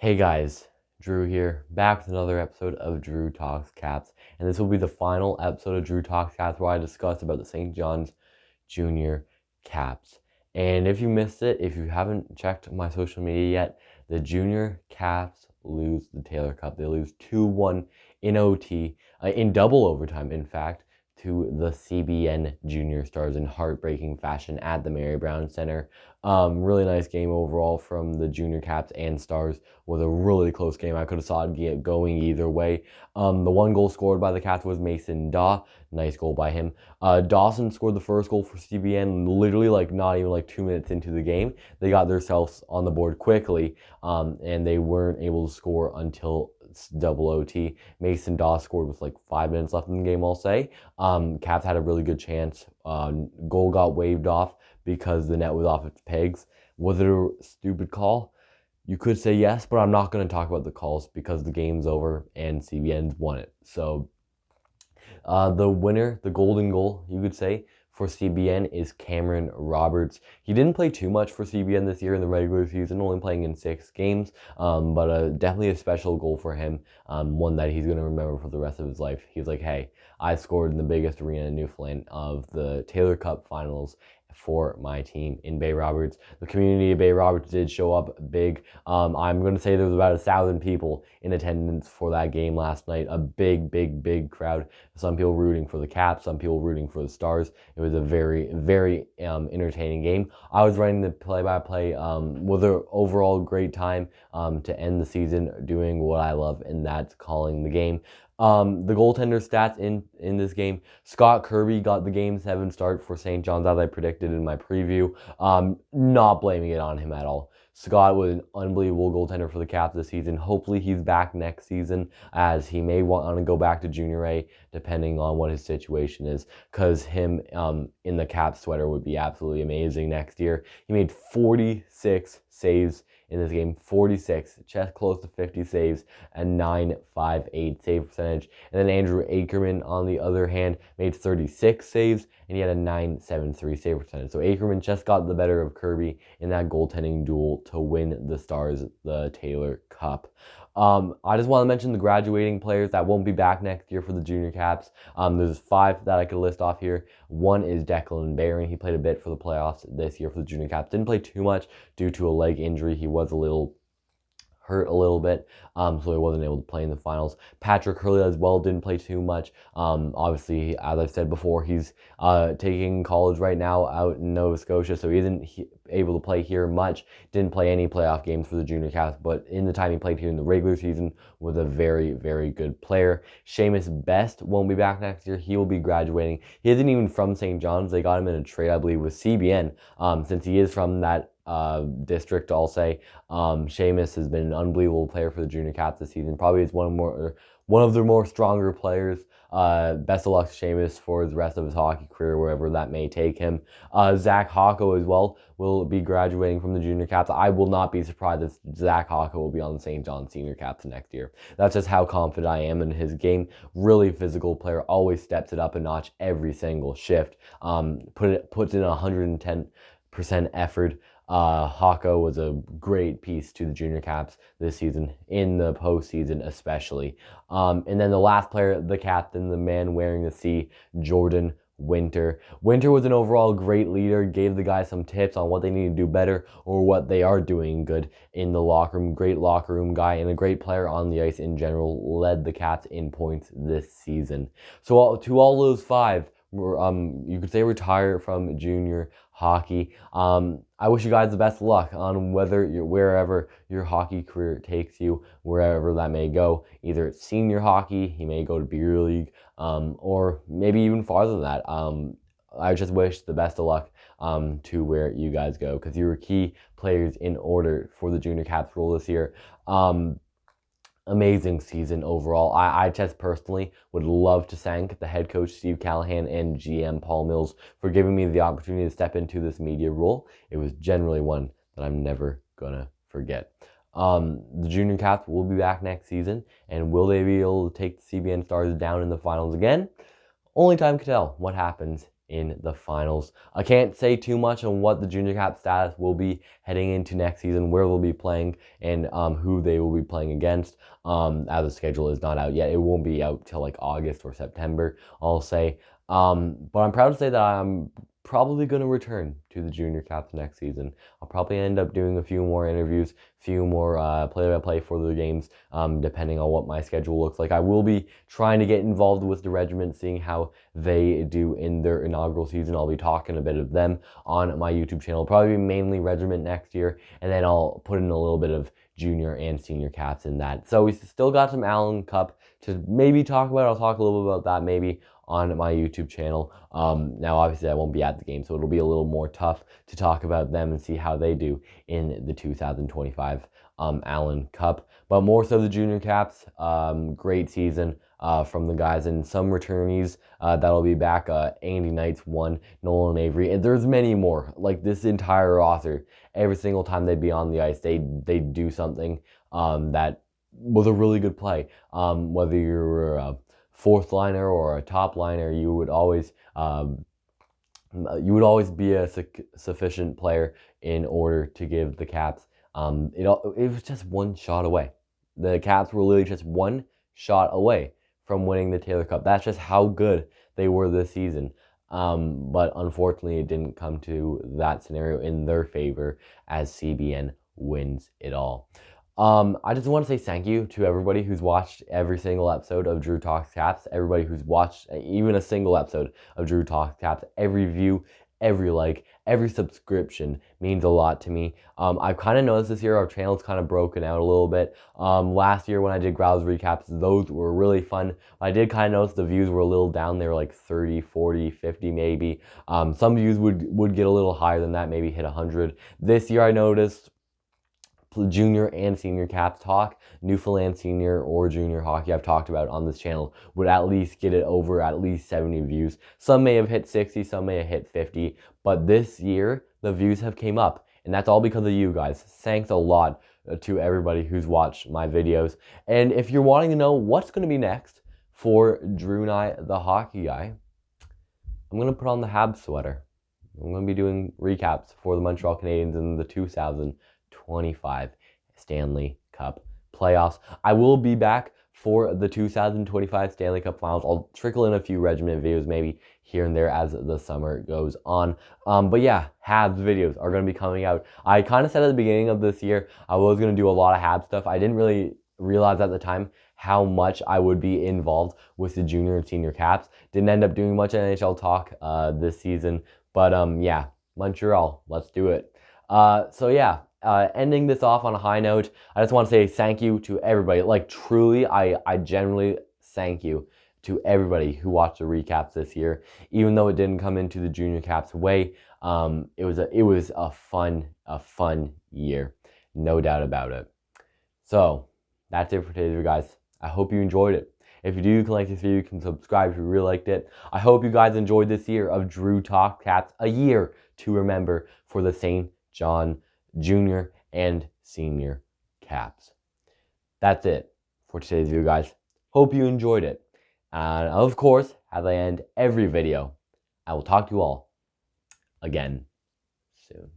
Hey guys, Drew here, back with another episode of Drew Talks Caps, and this will be the final episode of Drew Talks Caps where I discuss about the St. John's Junior Caps. And if you missed it, if you haven't checked my social media yet, the Junior Caps lose the Taylor Cup. They lose 2-1 in OT, in double overtime, in fact, to the CBN Junior Stars in heartbreaking fashion at the Mary Brown Center. Really nice game overall from the Junior Caps and Stars. Was a really close game. I could have saw it going either way. The one goal scored by the Caps was Mason Daw. Nice goal by him. Dawson scored the first goal for CBN literally not even 2 minutes into the game. They got themselves on the board quickly, and they weren't able to score until double OT. Mason Daw scored with 5 minutes left in the game, I'll say. Caps had a really good chance. Goal got waved off because the net was off its pegs. Was it a stupid call? You could say yes, but I'm not going to talk about the calls because the game's over and CBN's won it. So the winner, the golden goal, you could say, for CBN is Cameron Roberts. He didn't play too much for CBN this year in the regular season, only playing in 6 games, but definitely a special goal for him, one that he's going to remember for the rest of his life. He's like, hey, I scored in the biggest arena in Newfoundland of the Taylor Cup finals for my team in Bay Roberts. The community of Bay Roberts did show up big. I'm going to say there was about 1,000 people in attendance for that game last night. A big crowd. Some people rooting for the Caps, some people rooting for the Stars. It was a very entertaining game. I was writing the play-by-play. Was an overall great time to end the season doing what I love, and that's calling the game. The goaltender stats in this game: Scott Kirby got the Game 7 start for St. John's, as I predicted in my preview. Not blaming it on him at all. Scott was an unbelievable goaltender for the Caps this season. Hopefully he's back next season, as he may want to go back to Junior A, depending on what his situation is, because him in the Caps sweater would be absolutely amazing next year. He made 46 saves in this game, 46, just close to 50 saves, and 9.58 save percentage. And then Andrew Ackerman, on the other hand, made 36 saves, and he had a 9.73 save percentage. So Ackerman just got the better of Kirby in that goaltending duel to win the Stars the Taylor Cup. I just want to mention the graduating players that won't be back next year for the Junior Caps. There's 5 that I could list off here. One is Declan Barron. He played a bit for the playoffs this year for the Junior Caps. Didn't play too much due to a leg injury. He was a little hurt a little bit, so he wasn't able to play in the finals. Patrick Hurley as well didn't play too much. Obviously, as I've said before, he's taking college right now out in Nova Scotia, so he isn't able to play here much. Didn't play any playoff games for the Junior Caps, but in the time he played here in the regular season, was a very good player. Seamus Best won't be back next year. He will be graduating. He isn't even from St. John's. They got him in a trade, I believe, with CBN, since he is from that district, I'll say. Seamus has been an unbelievable player for the Junior Caps this season. Probably is one of their more stronger players. Best of luck to Seamus for the rest of his hockey career, wherever that may take him. Zach Hocko as well will be graduating from the Junior Caps. I will not be surprised if Zach Hocko will be on the St. John's Senior Caps next year. That's just how confident I am in his game. Really physical player, always steps it up a notch every single shift. Puts in 110% effort. Hocko was a great piece to the Junior Caps this season, in the postseason especially. And then the last player, the captain, the man wearing the C, Jordan Winter. Winter was an overall great leader, gave the guys some tips on what they need to do better or what they are doing good in the locker room. Great locker room guy and a great player on the ice in general. Led the Caps in points this season. So to all those 5, you could say retire from junior hockey. I wish you guys the best of luck on wherever your hockey career takes you, wherever that may go. Either it's senior hockey, you may go to beer league, or maybe even farther than that. I just wish the best of luck to where you guys go, because you were key players in order for the Junior Caps role this year. Amazing season overall. I just personally would love to thank the head coach Steve Callahan and GM Paul Mills for giving me the opportunity to step into this media role. It was generally one that I'm never gonna forget. The Junior Caps will be back next season, and will they be able to take the CBN Stars down in the finals again? Only time can tell what happens in the finals. I can't say too much on what the junior cap status will be heading into next season, where they'll be playing, and who they will be playing against, as the schedule is not out yet. It won't be out till like August or September, I'll say. But I'm proud to say that I'm probably going to return to the junior caps next season. I'll probably end up doing a few more interviews, few more play-by-play for the games, depending on what my schedule looks like. I will be trying to get involved with the regiment, seeing how they do in their inaugural season. I'll be talking a bit of them on my YouTube channel, probably mainly regiment next year, and then I'll put in a little bit of junior and senior caps in that. So we still got some Allen Cup to maybe talk about. I'll talk a little bit about that maybe on my YouTube channel. Now, obviously, I won't be at the game, so it'll be a little more tough to talk about them and see how they do in the 2025 Allen Cup. But more so the junior caps, great season from the guys, and some returnees that'll be back. Andy Knight's one, Nolan Avery, and there's many more. Like this entire roster, every single time they'd be on the ice, they'd do something that was a really good play. Whether you're a fourth liner or a top liner, you would always be a sufficient player in order to give the Caps. It was just one shot away. The Caps were literally just one shot away from winning the Taylor Cup. That's just how good they were this season. But unfortunately, it didn't come to that scenario in their favor as CBN wins it all. I just want to say thank you to everybody who's watched every single episode of Drew Talks Caps, everybody who's watched even a single episode of Drew Talks Caps. Every view, every like, every subscription means a lot to me. I've kind of noticed this year our channel's kind of broken out a little bit. Last year when I did Growls recaps, those were really fun. I did kind of notice the views were a little down. They were like 30, 40, 50 maybe. Some views would get a little higher than that, maybe hit 100. This year I noticed junior and senior caps talk, Newfoundland senior or junior hockey I've talked about on this channel would at least get it over at least 70 views. Some may have hit 60, some may have hit 50, but this year the views have came up, and that's all because of you guys. Thanks a lot to everybody who's watched my videos. And if you're wanting to know what's going to be next for Drew and I, the hockey guy, I'm going to put on the Habs sweater. I'm going to be doing recaps for the Montreal Canadiens in the 2025 Stanley Cup playoffs. I will be back for the 2025 Stanley Cup finals. I'll trickle in a few regiment videos maybe here and there as the summer goes on. But yeah, Habs videos are going to be coming out. I kind of said at the beginning of this year I was going to do a lot of Habs stuff. I didn't really realize at the time how much I would be involved with the junior and senior caps. Didn't end up doing much NHL talk this season. But yeah, Montreal, let's do it. So yeah, ending this off on a high note, I just want to say thank you to everybody. Like truly, I genuinely thank you to everybody who watched the recaps this year. Even though it didn't come into the junior caps way, it was a fun year, no doubt about it. So that's it for today's video, guys. I hope you enjoyed it. If you do, you can like this video, you can subscribe if you really liked it. I hope you guys enjoyed this year of Drew Talk Caps, a year to remember for the St. John Junior and Senior Caps. That's it for today's video, guys. Hope you enjoyed it. And of course, as I end every video, I will talk to you all again soon.